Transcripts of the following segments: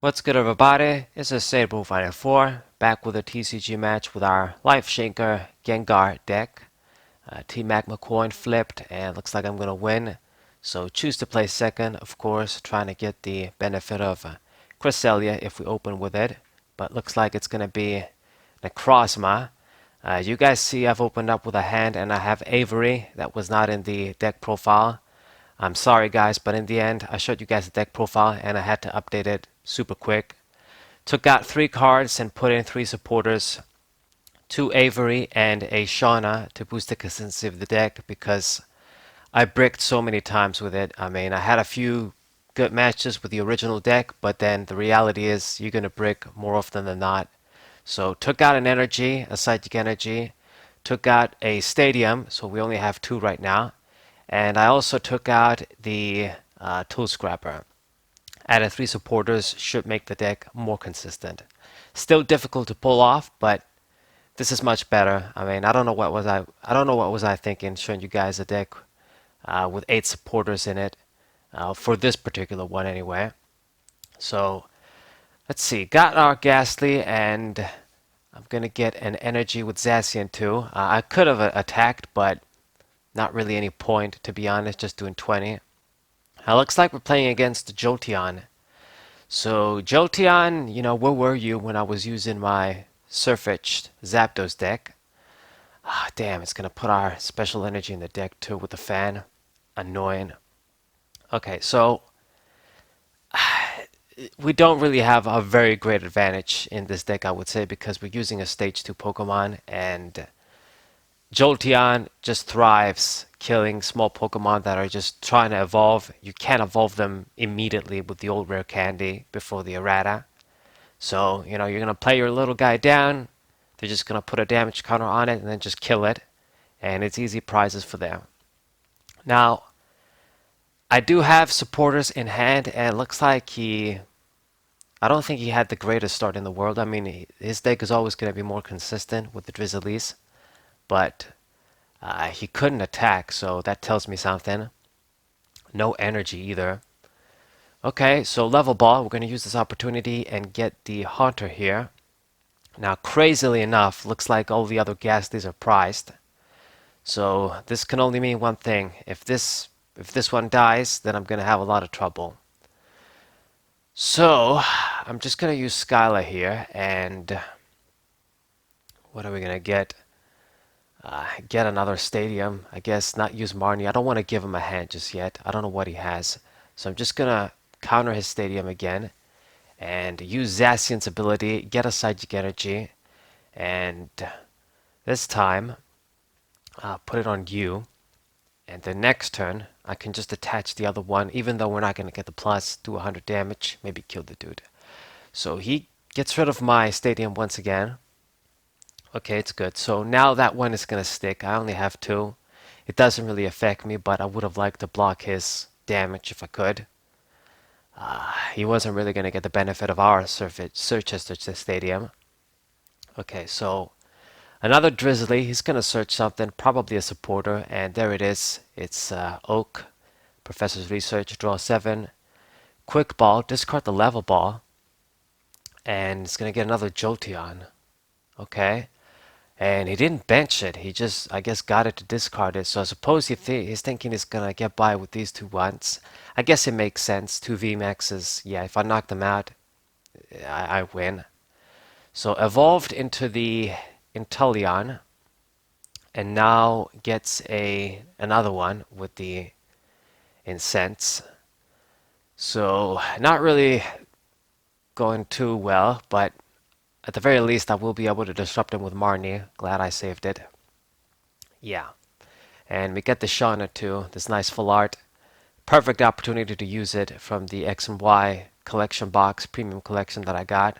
What's good, everybody? It's a Sable Fighter 4 back with a TCG match with our Life Shinker Gengar deck. T-Mac McCoy flipped, and looks like I'm gonna win. So choose to play second, of course, trying to get the benefit of Cresselia if we open with it. But looks like it's gonna be Necrozma. You guys see I've opened up with a hand and I have Avery. That was not in the deck profile. I'm sorry guys, but in the end I showed you guys the deck profile and I had to update it super quick. Took out 3 cards and put in 3 supporters, 2 Avery and a Shauna to boost the consistency of the deck because I bricked so many times with it. I mean, I had a few good matches with the original deck, but then the reality is you're gonna brick more often than not. So took out an energy, a psychic energy, took out a stadium, so we only have 2 right now, and I also took out the tool scrapper. Added 3 supporters should make the deck more consistent. Still difficult to pull off, but this is much better. I mean, I don't know what was I thinking showing you guys a deck with 8 supporters in it for this particular one anyway. So let's see. Got our Ghastly, and I'm gonna get an energy with Zacian too. I could have attacked, but not really any point to be honest. Just doing 20. Looks like we're playing against Jolteon. So Jolteon, where were you when I was using my Surfetched Zapdos deck? Ah, damn, it's gonna put our special energy in the deck too with the fan. Annoying. Okay, so we don't really have a very great advantage in this deck, I would say, because we're using a stage 2 Pokemon, and Jolteon just thrives killing small Pokemon that are just trying to evolve. You can't evolve them immediately with the old rare candy before the errata. So, you're going to play your little guy down. They're just going to put a damage counter on it and then just kill it. And it's easy prizes for them. Now, I do have supporters in hand, and it looks like I don't think he had the greatest start in the world. I mean, his deck is always going to be more consistent with the Drizzlies, but he couldn't attack, so that tells me something. No energy either. Okay, so level ball. We're going to use this opportunity and get the Haunter here. Now, crazily enough, looks like all the other Ghastlies are priced. So this can only mean one thing. If this one dies, then I'm gonna have a lot of trouble. So I'm just gonna use Skyla here, and what are we gonna get? Get another stadium. I guess not use Marnie. I don't want to give him a hand just yet. I don't know what he has. So I'm just gonna counter his stadium again and use Zacian's ability, get a psychic energy, and this time put it on you. And the next turn, I can just attach the other one, even though we're not going to get the plus, do 100 damage, maybe kill the dude. So he gets rid of my stadium once again. Okay, it's good. So now that one is going to stick. I only have 2. It doesn't really affect me, but I would have liked to block his damage if I could. He wasn't really going to get the benefit of our search as the stadium. Okay, so another Drizzly. He's going to search something, probably a supporter, and there it is. It's Oak. Professor's Research, draw 7. Quick Ball, discard the level ball. And it's going to get another Jolteon. Okay. And he didn't bench it. He just, I guess, got it to discard it. So I suppose he's thinking he's going to get by with these 2 ones. I guess it makes sense. 2 VMAXs. Yeah, if I knock them out, I win. So evolved into the Inteleon. And now gets another one with the Incense. So, not really going too well, but at the very least, I will be able to disrupt him with Marnie. Glad I saved it. Yeah. And we get the Shauna too, this nice full art. Perfect opportunity to use it from the X and Y collection box, premium collection that I got.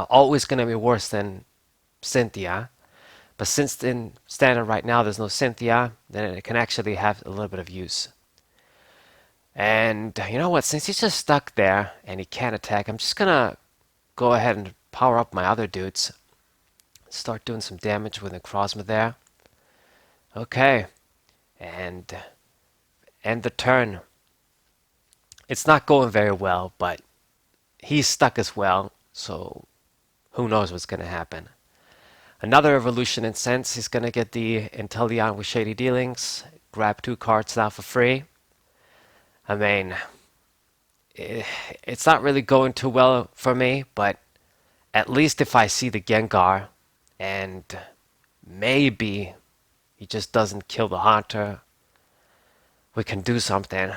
Always going to be worse than Cynthia. But since in standard right now there's no Cynthia, then it can actually have a little bit of use. And you know what? Since he's just stuck there and he can't attack, I'm just gonna go ahead and power up my other dudes. Start doing some damage with Necrozma there. Okay. And end the turn. It's not going very well, but he's stuck as well, so who knows what's going to happen. Another evolution in sense, he's going to get the Inteleon with Shady Dealings, grab 2 cards now for free. I mean, it's not really going too well for me, but at least if I see the Gengar and maybe he just doesn't kill the Haunter, we can do something.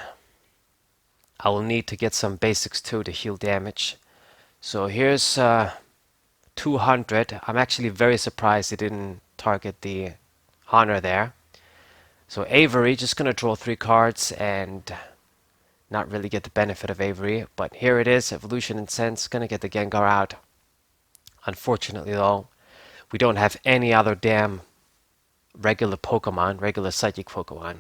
I will need to get some basics too to heal damage. So here's 200. I'm actually very surprised he didn't target the Haunter there. So Avery, just gonna draw 3 cards and not really get the benefit of Avery. But here it is, Evolution and Sense, gonna get the Gengar out. Unfortunately though, we don't have any other damn regular Pokemon, regular Psychic Pokemon.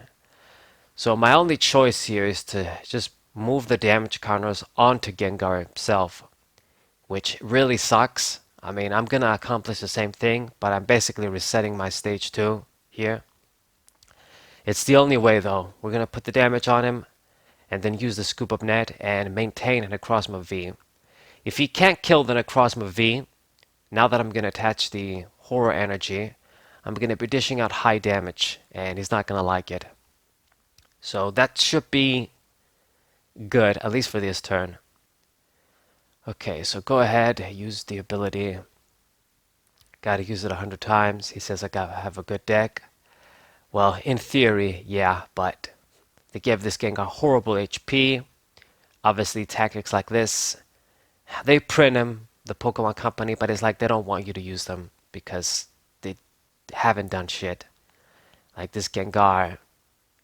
So my only choice here is to just move the damage counters onto Gengar himself, which really sucks. I mean, I'm gonna accomplish the same thing, but I'm basically resetting my stage 2 here. It's the only way though. We're gonna put the damage on him and then use the Scoop Up Net and maintain a Necrozma V. If he can't kill the Necrozma V, now that I'm gonna attach the Horror Energy, I'm gonna be dishing out high damage and he's not gonna like it. So that should be good, at least for this turn. Okay, so go ahead, use the ability. Gotta use it 100 times. He says I gotta have a good deck. Well, in theory, yeah, but they give this Gengar horrible HP. Obviously, tactics like this, they print him, the Pokemon Company, but it's like they don't want you to use them because they haven't done shit. Like this Gengar,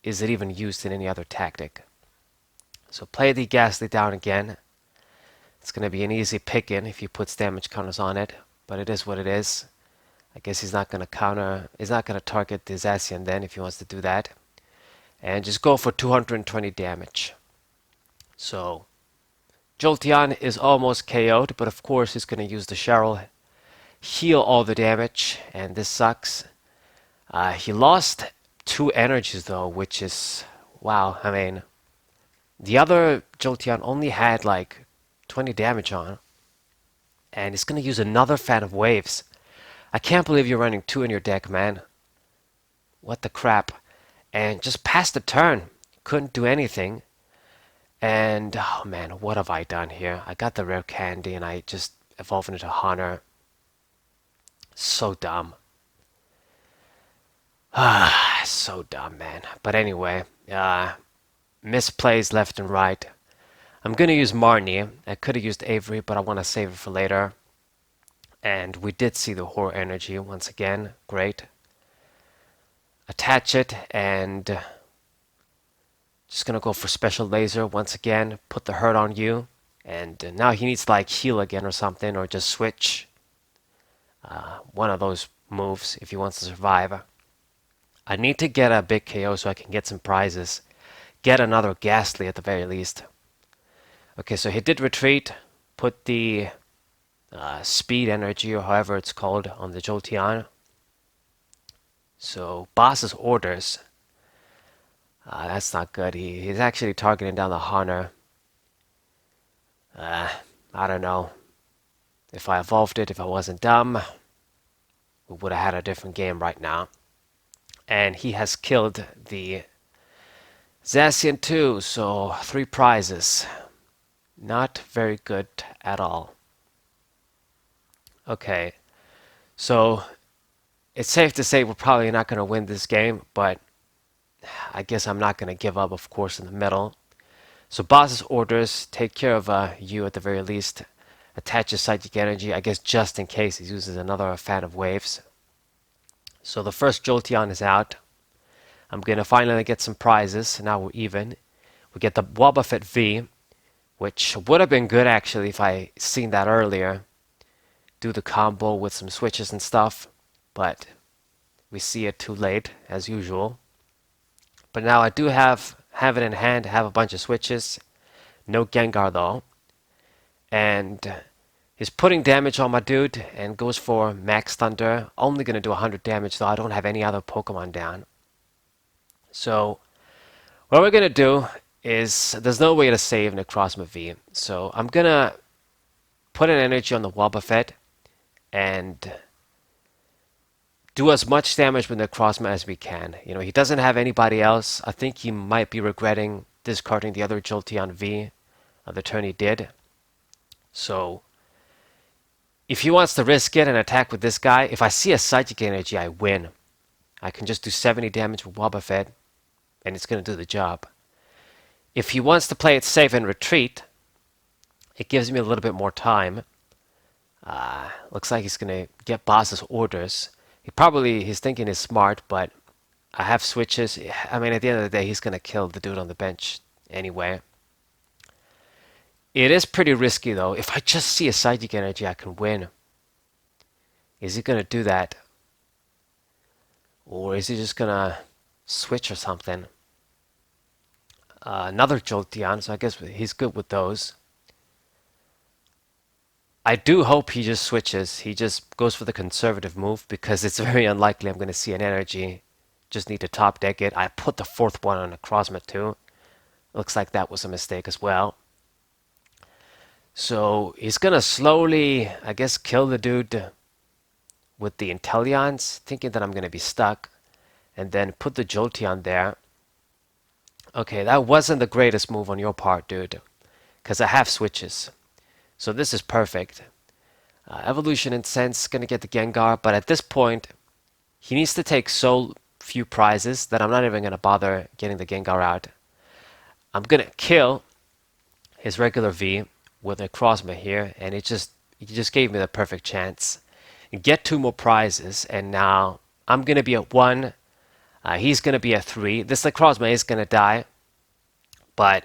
is it even used in any other tactic? So play the Ghastly down again. It's going to be an easy pick-in if he puts damage counters on it, but it is what it is. I guess he's not going to target the Zacian then if he wants to do that. And just go for 220 damage. So, Jolteon is almost KO'd, but of course he's going to use the Cheryl, heal all the damage, and this sucks. He lost 2 energies though, which is, wow, I mean, the other Jolteon only had like 20 damage on. And he's going to use another Fan of Waves. I can't believe you're running 2 in your deck, man. What the crap. And just passed the turn. Couldn't do anything. And, oh man, what have I done here? I got the rare candy and I just evolved into Haunter. So dumb. Ah, so dumb, man. But anyway, misplays left and right. I'm going to use Marnie. I could have used Avery, but I want to save it for later. And we did see the Horror Energy once again. Great. Attach it, and just going to go for Special Laser once again. Put the hurt on you. And now he needs to like heal again or something, or just switch. One of those moves if he wants to survive. I need to get a big KO so I can get some prizes. Get another Ghastly at the very least. Okay, so he did retreat, put the speed energy, or however it's called, on the Jolteon. So, boss's orders. That's not good. He's actually targeting down the Haunter. I don't know. If I evolved it, if I wasn't dumb, we would have had a different game right now. And he has killed the Zacian too, so 3 prizes. Not very good at all. Okay, so it's safe to say we're probably not going to win this game, but I guess I'm not going to give up, of course, in the middle. So boss's orders, take care of you at the very least. Attach your Psychic Energy, I guess just in case he uses another Fan of Waves. So the first Jolteon is out. I'm going to finally get some prizes. Now we're even. We get the Wobbuffet V, which would have been good actually if I seen that earlier. Do the combo with some switches and stuff, but we see it too late as usual. But now I do have it in hand, have a bunch of switches. No Gengar though. And he's putting damage on my dude and goes for Max Thunder. Only going to do 100 damage though. I don't have any other Pokemon down. So what we're going to do is, there's no way to save Necrozma V. So I'm going to put an energy on the wobbuffet and do as much damage with Necrozma as we can. You know, he doesn't have anybody else. I think he might be regretting discarding the other Jolteon V the turn he did. So, if he wants to risk it and attack with this guy, if I see a Psychic Energy, I win. I can just do 70 damage with wobbuffet, and it's going to do the job. If he wants to play it safe and retreat, it gives me a little bit more time. Looks like he's going to get boss's orders. His thinking is smart, but I have switches. I mean, at the end of the day, he's going to kill the dude on the bench anyway. It is pretty risky, though. If I just see a Psychic Energy, I can win. Is he going to do that? Or is he just going to switch or something? Another Jolteon, so I guess he's good with those. I do hope he just switches. He just goes for the conservative move because it's very unlikely I'm going to see an energy. Just need to top deck it. I put the fourth one on a Necrozma too. Looks like that was a mistake as well. So he's going to slowly, I guess, kill the dude with the Inteleons, thinking that I'm going to be stuck. And then put the Jolteon there. Okay, that wasn't the greatest move on your part, dude. Because I have switches. So this is perfect. Evolution Incense going to get the Gengar, but at this point, he needs to take so few prizes that I'm not even going to bother getting the Gengar out. I'm going to kill his regular V with a Necrozma here, and he just gave me the perfect chance. Get 2 more prizes, and now I'm going to be at 1. He's going to be at 3. This Necrozma is going to die, but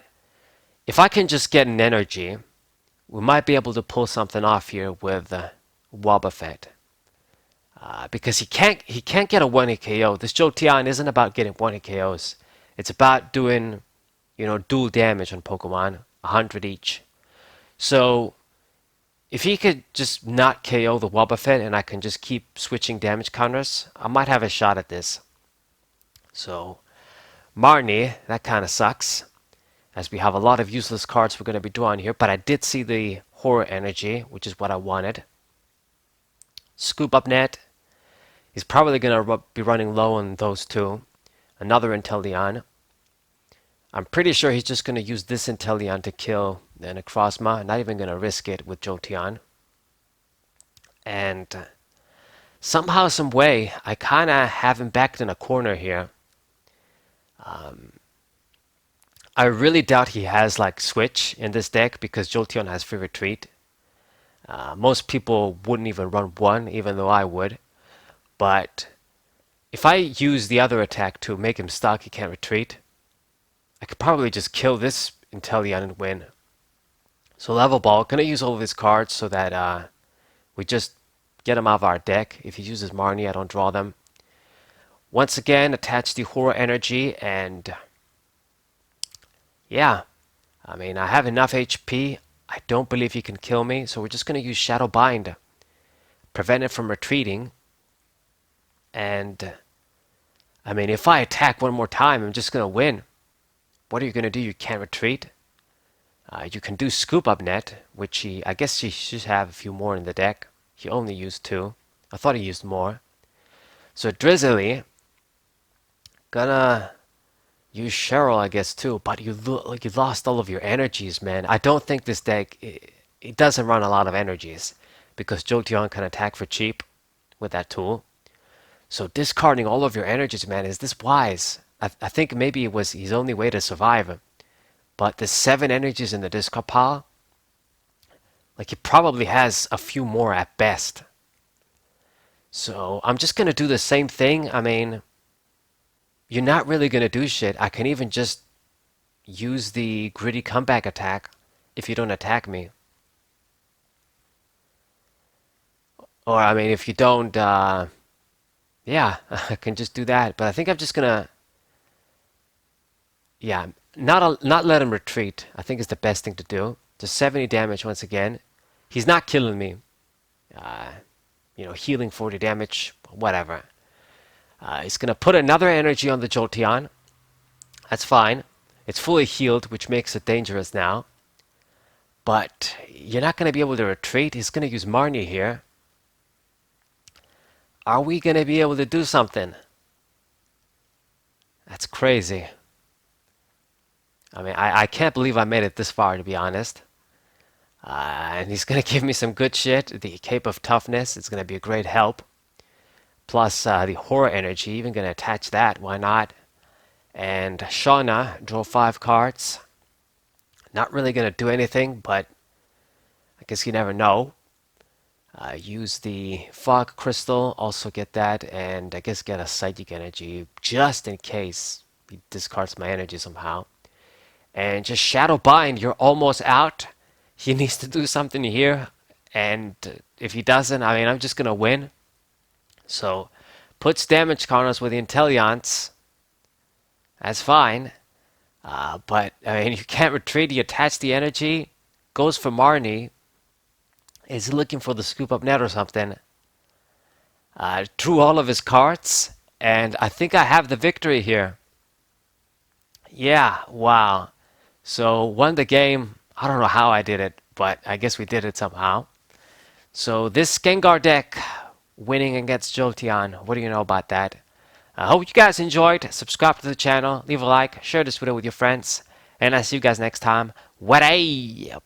if I can just get an energy, we might be able to pull something off here with wobbuffet. Because he can't get a 1-hit KO. This Jolteon isn't about getting 1-hit KOs. It's about doing, dual damage on Pokemon, 100 each. So, if he could just not KO the wobbuffet and I can just keep switching damage counters, I might have a shot at this. So, Marnie, that kind of sucks, as we have a lot of useless cards we're going to be drawing here, but I did see the Horror Energy, which is what I wanted. Scoop Up Net, he's probably going to be running low on those two. Another Inteleon. I'm pretty sure he's just going to use this Inteleon to kill the Necrozma, not even going to risk it with Jolteon. And somehow, some way, I kind of have him backed in a corner here. I really doubt he has like Switch in this deck because Jolteon has free retreat. Most people wouldn't even run 1, even though I would. But if I use the other attack to make him stuck, he can't retreat, I could probably just kill this Inteleon and win. So Level Ball, gonna use all of his cards so that we just get him out of our deck. If he uses Marnie, I don't draw them. Once again, attach the Horror Energy, and yeah, I mean, I have enough HP. I don't believe he can kill me, so we're just going to use Shadow Bind. Prevent it from retreating. And, I mean, if I attack one more time, I'm just going to win. What are you going to do? You can't retreat. You can do Scoop Up Net, which I guess he should have a few more in the deck. He only used 2. I thought he used more. So Drizzly, gonna use Cheryl, I guess, too, but you lost all of your energies, man. I don't think this deck, it doesn't run a lot of energies, because Jolteon can attack for cheap with that tool. So discarding all of your energies, man, is this wise? I think maybe it was his only way to survive. But the 7 energies in the discard pile, like he probably has a few more at best. So I'm just going to do the same thing. I mean, you're not really going to do shit. I can even just use the gritty comeback attack if you don't attack me. Or, I mean, if you don't, yeah, I can just do that. But I think I'm just going to, yeah, not let him retreat. I think is the best thing to do. Just 70 damage once again. He's not killing me. Healing 40 damage, whatever. He's going to put another energy on the Jolteon. That's fine. It's fully healed, which makes it dangerous now. But you're not going to be able to retreat. He's going to use Marnie here. Are we going to be able to do something? That's crazy. I mean, I can't believe I made it this far, to be honest. And he's going to give me some good shit. The Cape of Toughness is going to be a great help. Plus the Horror Energy, even going to attach that. Why not? And Shauna, draw 5 cards. Not really going to do anything, but I guess you never know. Use the Fog Crystal, also get that, and I guess get a Psychic Energy just in case he discards my energy somehow. And just Shadow Bind, you're almost out. He needs to do something here, and if he doesn't, I mean, I'm just going to win. So, puts damage counters with the Inteleons. That's fine. But, I mean, you can't retreat. You attach the energy. Goes for Marnie. Is looking for the scoop up net or something. Drew all of his cards. And I think I have the victory here. Yeah, wow. So, won the game. I don't know how I did it, but I guess we did it somehow. So, this Gengar deck winning against Jolteon. What do you know about that? I hope you guys enjoyed. Subscribe to the channel, leave a like, share this video with your friends, and I'll see you guys next time. What a